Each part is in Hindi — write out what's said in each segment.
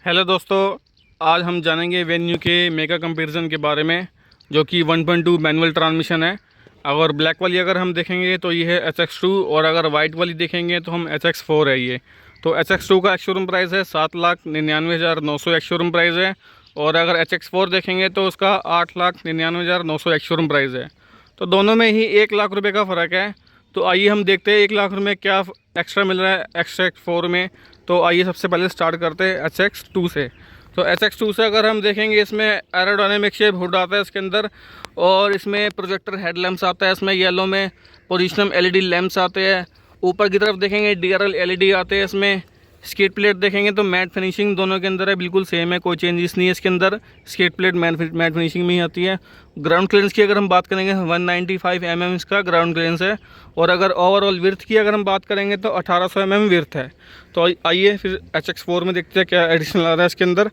हेलो दोस्तों, आज हम जानेंगे वेन्यू के मेगा कंपैरिजन के बारे में, जो कि 1.2 मैनुअल ट्रांसमिशन है। अगर ब्लैक वाली अगर हम देखेंगे तो ये है HX2, और अगर वाइट वाली देखेंगे तो हम HX4 है ये। तो HX2 का एक्स शोरूम प्राइस है 7,99,900 एक्स शोरूम प्राइस है, और अगर HX4 देखेंगे तो उसका 8,99,900 एक्स शोरूम प्राइस है। तो दोनों में ही 1 लाख रुपये का फ़र्क है। तो आइए हम देखते हैं 1 लाख रुपये क्या एक्स्ट्रा मिल रहा है HX4 में। तो आइए सबसे पहले स्टार्ट करते हैं HX2 से। तो HX2 से अगर हम देखेंगे, इसमें एरोडायनेमिक शेप हुड आता है इसके अंदर, और इसमें प्रोजेक्टर हेडलैम्प्स आता है इसमें येलो में, पोजिशनम LED लैंप्स आते हैं। ऊपर की तरफ देखेंगे DRL LED आते हैं इसमें। स्केट प्लेट देखेंगे तो मैट फिनिशिंग दोनों के अंदर है, बिल्कुल सेम है, कोई चेंजेस नहीं है इसके अंदर। स्केट प्लेट मैट फिनिशिंग में ही आती है। ग्राउंड क्लियरेंस की अगर हम बात करेंगे 195 mm इसका ग्राउंड क्लियरेंस है, और अगर ओवरऑल विर्थ की अगर हम बात करेंगे तो 1800 mm विर्थ है। तो आइए फिर HX4 में देखते हैं क्या एडिशनल आ रहा है इसके अंदर।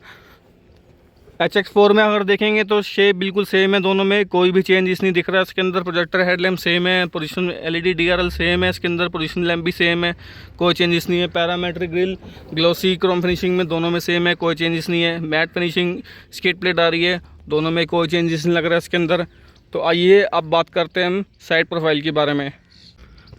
HX4 में अगर देखेंगे तो शेप बिल्कुल सेम है, दोनों में कोई भी चेंज नहीं दिख रहा है इसके अंदर। प्रोजेक्टर हेडलैम्प सेम है, पोजीशन LED DRL सेम है इसके अंदर, पोजीशन लैंप भी सेम है, कोई चेंजेस नहीं है। Parametric grill glossy Chrome finishing में दोनों में सेम है, कोई चेंजेस नहीं है। मैट फिनिशिंग स्किड प्लेट आ रही है, दोनों में कोई चेंजेस नहीं लग रहा है इसके अंदर। तो आइए अब बात करते हैं हम साइड प्रोफाइल के बारे में।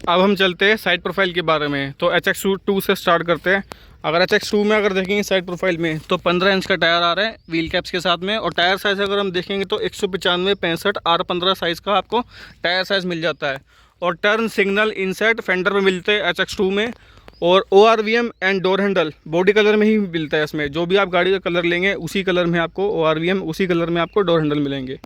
अब हम चलते हैं साइड प्रोफाइल के बारे में। तो HX2 से स्टार्ट करते हैं। अगर HX2 में अगर देखेंगे साइड प्रोफाइल में तो 15 इंच का टायर आ रहा है व्हील कैप्स के साथ में, और टायर साइज़ अगर हम देखेंगे तो 195/65 R15 साइज़ का आपको टायर साइज़ मिल जाता है। और टर्न सिग्नल इनसेट फेंडर में मिलते हैं HX2 में, और ORVM and door handle body colour में ही मिलता है इसमें। जो भी आप गाड़ी का कलर लेंगे उसी कलर में आपको ORVM, उसी कलर में आपको डोर हैंडल मिलेंगे।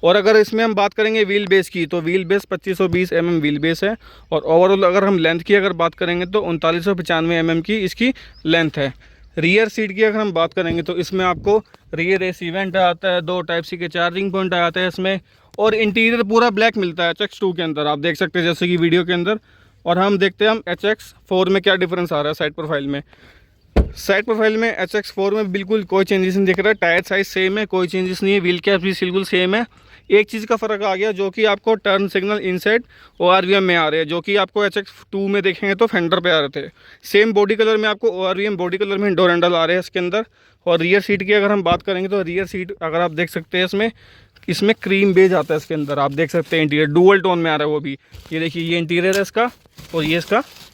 और अगर इसमें हम बात करेंगे व्हील बेस की, तो wheel base 2520 mm wheel base है, और ओवरऑल अगर हम लेंथ की अगर बात करेंगे तो 3995 mm की इसकी लेंथ है। रियर सीट की अगर हम बात करेंगे तो इसमें आपको रियर AC वेंट आता है, 2 टाइप सी के चार्जिंग पॉइंट आते हैं इसमें, और इंटीरियर पूरा ब्लैक मिलता है HX2 के अंदर, आप देख सकते हैं जैसे कि वीडियो के अंदर। और हम देखते हैं हम HX4 में क्या डिफरेंस आ रहा है साइड प्रोफाइल में। साइड प्रोफाइल में HX4 में बिल्कुल कोई चेंजेस नहीं दिख रहा है, टायर साइज सेम है, कोई चेंजेस नहीं है, व्हील कैप भी बिल्कुल सेम है। एक चीज़ का फ़र्क आ गया, जो कि आपको टर्न सिग्नल इनसाइड ORVM में आ रहे हैं, जो कि आपको HX2 में देखेंगे तो फेंडर पे आ रहे थे। सेम बॉडी कलर में आपको ORVM बॉडी कलर में डोर हैंडल आ रहे हैं इसके अंदर। और रियर सीट की अगर हम बात करेंगे तो रियर सीट अगर आप देख सकते हैं इसमें क्रीम बेज आता है इसके अंदर, आप देख सकते हैं इंटीरियर डुअल टोन में आ रहा है वो भी। ये देखिए, ये इंटीरियर है इसका, और ये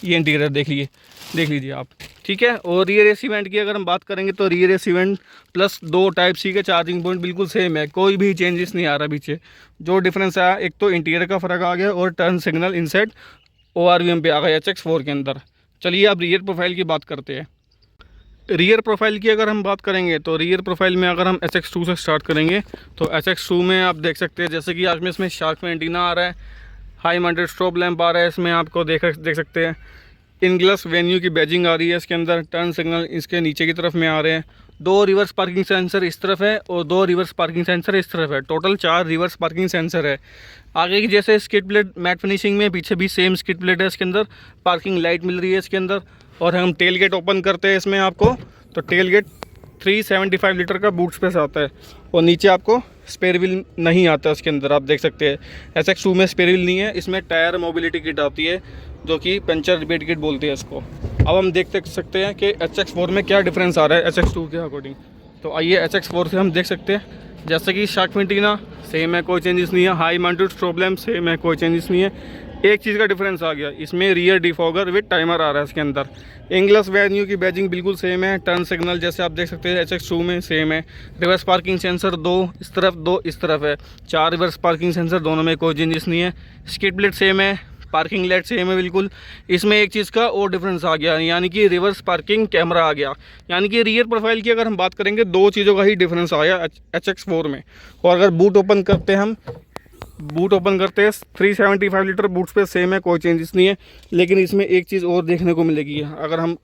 इंटीरियर देख लीजिए आप, ठीक है। और रियर AC वेंट की अगर हम बात करेंगे तो rear AC vent plus 2 type C के चार्जिंग पॉइंट बिल्कुल सेम है, कोई भी चेंजेस नहीं आ रहा पीछे। जो डिफरेंस आया, एक तो इंटीरियर का फ़र्क आ गया, और टर्न सिग्नल इनसाइड ORVM पे आ गया HX4 के अंदर। चलिए अब रियर प्रोफाइल की बात करते हैं। रियर प्रोफाइल की अगर हम बात करेंगे तो रियर प्रोफाइल में अगर हम HX2 से स्टार्ट करेंगे तो HX2 में आप देख सकते हैं जैसे कि आज में इसमें शार्क में एंटीना आ रहा है, हाई माउंटेड स्ट्रोब लैंप आ रहा है इसमें, आपको देख सकते हैं। इन ग्लास वेन्यू की बैजिंग आ रही है इसके अंदर, टर्न सिग्नल इसके नीचे की तरफ में आ रहे हैं। 2 रिवर्स पार्किंग सेंसर इस तरफ है, और 2 रिवर्स पार्किंग सेंसर इस तरफ है, टोटल 4 रिवर्स पार्किंग सेंसर है। आगे की जैसे स्किड प्लेट मैट फिनिशिंग में, पीछे भी सेम स्किड प्लेट है इसके अंदर। पार्किंग लाइट मिल रही है इसके अंदर। और हम टेल गेट ओपन करते हैं इसमें आपको, तो टेल गेट 375 लीटर का बूट स्पेस आता है, और नीचे आपको स्पेयर व्हील नहीं आता इसके अंदर, आप देख सकते हैं। HX2 में स्पेयर व्हील नहीं है, इसमें टायर मोबिलिटी किट आती है, जो कि पंचर रिपेयर किट बोलते हैं इसको। अब हम देख सकते हैं कि HX4 में क्या डिफरेंस आ रहा है HX2 के अकॉर्डिंग। तो आइए HX4 से हम देख सकते हैं, जैसे कि शार्क एंटीना सेम है, कोई चेंजेस नहीं है। High mounted strobe lamp same है, कोई चेंजेस नहीं है। एक चीज़ का डिफरेंस आ गया, इसमें रियर डिफॉगर विद टाइमर आ रहा है इसके अंदर। इंग्लस वेन्यू की बैजिंग बिल्कुल सेम है। टर्न सिग्नल जैसे आप देख सकते हैं HX2 में सेम है। रिवर्स पार्किंग सेंसर 2 इस तरफ 2 इस तरफ है, 4 रिवर्स पार्किंग सेंसर, दोनों में कोई चेंजेस नहीं है। स्किड प्लेट सेम है, पार्किंग लाइट सेम है बिल्कुल। इसमें एक चीज़ का और डिफरेंस आ गया, यानी कि रिवर्स पार्किंग कैमरा आ गया। यानी कि रियर प्रोफाइल की अगर हम बात करेंगे 2 चीज़ों का ही डिफरेंस आया HX4 में। और अगर बूट ओपन करते हैं हम, 375 लीटर बूट स्पेस सेम है, कोई चेंजेस नहीं है। लेकिन इसमें एक चीज़ और देखने को मिलेगी, अगर हम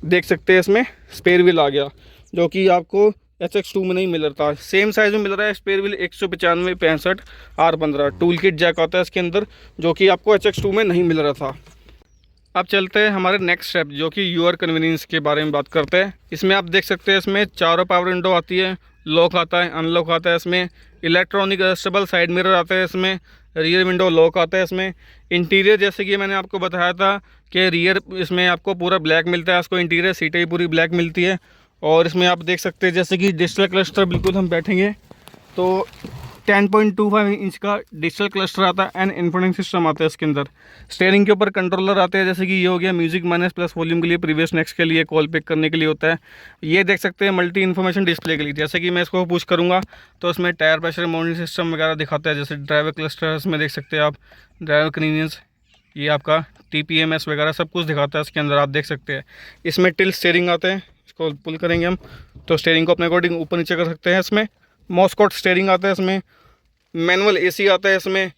देख सकते हैं इसमें स्पेयर व्हील आ गया, जो कि आपको HX2 में नहीं मिल रहा था। सेम साइज़ में मिल रहा है spare wheel 195/65 R15। Tool kit jack आता है इसके अंदर, जो कि आपको HX2 में नहीं मिल रहा था। अब चलते हैं हमारे नेक्स्ट स्टेप, जो कि यूआर कन्वीनियंस के बारे में बात करते हैं। इसमें आप देख सकते हैं इसमें चारों पावर विंडो आती है, लॉक आता है, अनलॉक आता है इसमें, इलेक्ट्रॉनिक एडजस्टेबल साइड मिरर आता है इसमें, रियर विंडो लॉक आता है इसमें। इंटीरियर जैसे कि मैंने आपको बताया था कि रियर इसमें आपको पूरा ब्लैक मिलता है, इसको इंटीरियर सीटें ही पूरी ब्लैक मिलती है। और इसमें आप देख सकते हैं जैसे कि डिजिटल क्लस्टर बिल्कुल हम बैठेंगे तो 10.25 इंच का डिजिटल क्लस्टर आता है एंड इन्फोटेनमेंट सिस्टम आता है इसके अंदर। स्टीयरिंग के ऊपर कंट्रोलर आते हैं, जैसे कि ये हो गया म्यूजिक माइनस प्लस वॉल्यूम के लिए, प्रीवियस नेक्स्ट के लिए, कॉल पिक करने के लिए होता है। ये देख सकते हैं मल्टी इन्फॉर्मेशन डिस्प्ले के लिए, जैसे कि मैं इसको पुश करूँगा तो इसमें टायर प्रेशर मॉनिटरिंग सिस्टम वगैरह दिखाता है। जैसे ड्राइवर क्लस्टर इसमें देख सकते हैं आप, ड्राइवर कन्वीनियंस, ये आपका TPMS वगैरह सब कुछ दिखाता है इसके अंदर, आप देख सकते हैं। इसमें टिल्ट स्टीयरिंग आते हैं, इसको पुल करेंगे हम तो स्टीयरिंग को अपने अकॉर्डिंग ऊपर नीचे कर सकते हैं। इसमें मॉस्कॉट स्टीयरिंग आता है, इसमें मैनुअल AC आता है, इसमें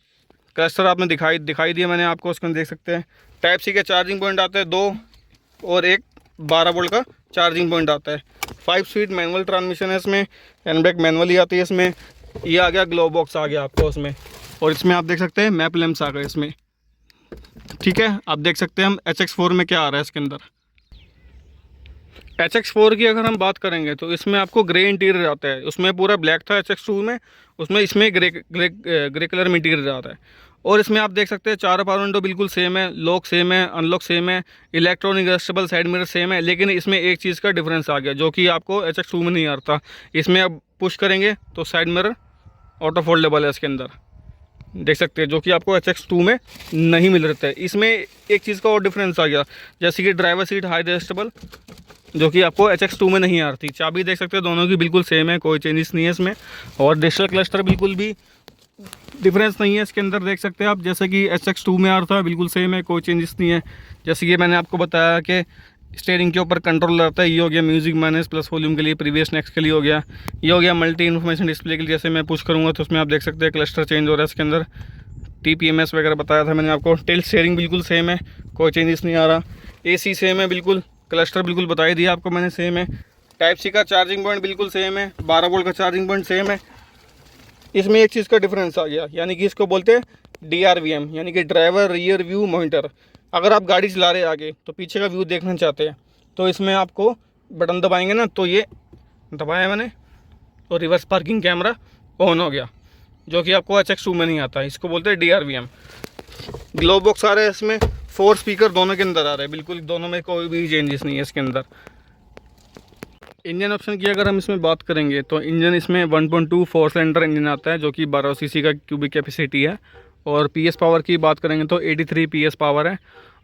क्लस्टर आपने दिखाई दिया मैंने आपको, उसको देख सकते हैं। टाइप C के चार्जिंग पॉइंट आते हैं 2 और एक 12 वोल्ट का चार्जिंग पॉइंट आता है। 5 स्पीड मैनुअल ट्रांसमिशन है इसमें, हैंड ब्रेक मैनुअली आती है इसमें। ये आ गया ग्लो बॉक्स आ गया आपको उसमें, और इसमें आप देख सकते हैं मैप लैंप्स आ गए इसमें। ठीक है, आप देख सकते हैं हम HX4 में क्या आ रहा है इसके अंदर। HX4 की अगर हम बात करेंगे तो इसमें आपको ग्रे इंटीरियर आता है, उसमें पूरा ब्लैक था HX2 में, उसमें इसमें ग्रे कलर में इंटीरियर आता है। और इसमें आप देख सकते हैं 4 पावर विंडो बिल्कुल सेम है, लॉक सेम है, अनलॉक सेम है, electronic adjustable side mirror same है, लेकिन इसमें एक चीज़ का डिफरेंस आ गया जो कि आपको HX2 में नहीं आता। इसमें अब पुश करेंगे तो साइड मिरर ऑटो फोल्डेबल है इसके अंदर, देख सकते हैं, जो कि आपको HX2 में नहीं मिल रहा है। इसमें एक चीज़ का और डिफरेंस आ गया, जैसे कि ड्राइवर सीट हाई एडजस्टेबल, जो कि आपको HX2 में नहीं आ रही। चाबी देख सकते हैं दोनों की बिल्कुल सेम है, कोई चेंजेस नहीं है इसमें। और डिजिटल क्लस्टर बिल्कुल भी डिफरेंस नहीं है इसके अंदर, देख सकते हैं आप, जैसे कि HX2 में आ रहा था बिल्कुल सेम है, कोई चेंजेस नहीं है। जैसे कि मैंने आपको बताया कि स्टीयरिंग के ऊपर कंट्रोल रहता है, ये हो गया म्यूजिक माइनस प्लस वॉल्यूम के लिए, प्रीवियस नेक्स्ट के लिए हो गया। ये हो गया मल्टी इन्फॉर्मेशन डिस्प्ले के लिए, जैसे मैं पुश करूँगा तो उसमें आप देख सकते हैं क्लस्टर चेंज हो रहा है इसके अंदर। TPMS वगैरह बताया था मैंने आपको। टिल्ट स्टीयरिंग बिल्कुल सेम है, कोई चेंजेस नहीं आ रहा। AC सेम है बिल्कुल, क्लस्टर बिल्कुल बता ही दिया आपको मैंने, सेम है। टाइप C का चार्जिंग पॉइंट बिल्कुल सेम है, 12 वोल्ट का चार्जिंग पॉइंट सेम है। इसमें एक चीज़ का डिफरेंस आ गया, यानी कि इसको बोलते हैं DRVM, यानी कि ड्राइवर रियर व्यू मॉनिटर। अगर आप गाड़ी चला रहे आगे तो पीछे का व्यू देखना चाहते हैं तो इसमें आपको बटन दबाएंगे ना, तो ये दबाया मैंने तो रिवर्स पार्किंग कैमरा ऑन हो गया, जो कि आपको HX2 में नहीं आता है। इसको बोलते हैं DRVM। ग्लो बॉक्स आ रहा है इसमें, 4 स्पीकर दोनों के अंदर आ रहे हैं, बिल्कुल दोनों में कोई भी चेंजेस नहीं है इसके अंदर। इंजन ऑप्शन की अगर हम इसमें बात करेंगे तो इंजन इसमें 1.2 4 सिलेंडर इंजन आता है, जो कि 12 cc का क्यूबिक कैपेसिटी है। और PS पावर की बात करेंगे तो 83 PS पावर है।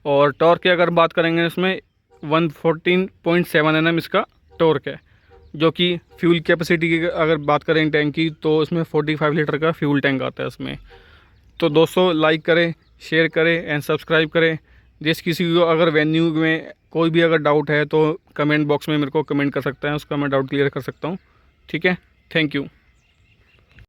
और टॉर्क की अगर बात करेंगे इसमें 114.7 Nm इसका टॉर्क है, जो कि फ्यूल कैपेसिटी की अगर बात करें टैंक की तो इसमें 45 लीटर का फ्यूल टैंक आता है इसमें। तो दोस्तों लाइक करें, शेयर करें एंड सब्सक्राइब करें। जिस किसी को अगर वेन्यू में कोई भी अगर डाउट है तो कमेंट बॉक्स में मेरे को कमेंट कर सकता है, उसका मैं डाउट क्लियर कर सकता हूँ। ठीक है, थैंक यू।